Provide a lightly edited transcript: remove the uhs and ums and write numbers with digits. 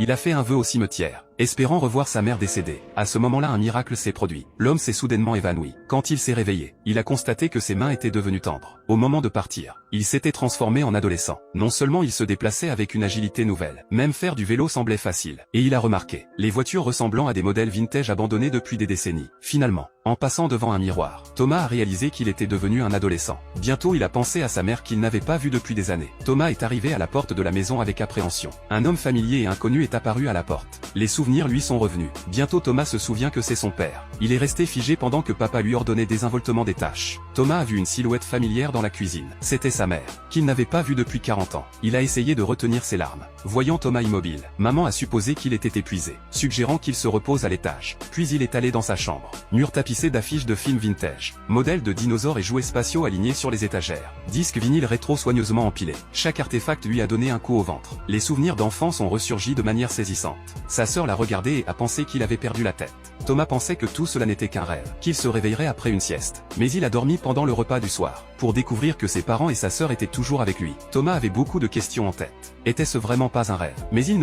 Il a fait un vœu au cimetière, espérant revoir sa mère décédée. À ce moment-là, un miracle s'est produit. L'homme s'est soudainement évanoui. Quand il s'est réveillé, il a constaté que ses mains étaient devenues tendres. Au moment de partir, il s'était transformé en adolescent. Non seulement il se déplaçait avec une agilité nouvelle, même faire du vélo semblait facile. Et il a remarqué les voitures ressemblant à des modèles vintage abandonnés depuis des décennies. Finalement, en passant devant un miroir, Thomas a réalisé qu'il était devenu un adolescent. Bientôt il a pensé à sa mère qu'il n'avait pas vue depuis des années. Thomas est arrivé à la porte de la maison avec appréhension. Un homme familier et inconnu est apparu à la porte. Les souvenirs lui sont revenus. Bientôt Thomas se souvient que c'est son père. Il est resté figé pendant que papa lui ordonnait désinvoltement des tâches. Thomas a vu une silhouette familière dans la cuisine. C'était sa mère, qu'il n'avait pas vue depuis 40 ans. Il a essayé de retenir ses larmes. Voyant Thomas immobile, maman a supposé qu'il était épuisé, suggérant qu'il se repose à l'étage. Puis il est allé dans sa chambre. Mur tapissé d'affiches de films vintage, modèles de dinosaures et jouets spatiaux alignés sur les étagères. Disques vinyles rétro soigneusement empilés. Chaque artefact lui a donné un coup au ventre. Les souvenirs d'enfance ont ressurgi de manière saisissante. Sa sœur l'a regardé et a pensé qu'il avait perdu la tête. Thomas pensait que tout cela n'était qu'un rêve, qu'il se réveillerait après une sieste. Mais il a dormi pendant le repas du soir, pour découvrir que ses parents et sa sœur étaient toujours avec lui. Thomas avait beaucoup de questions en tête. Était-ce vraiment pas un rêve? Mais il ne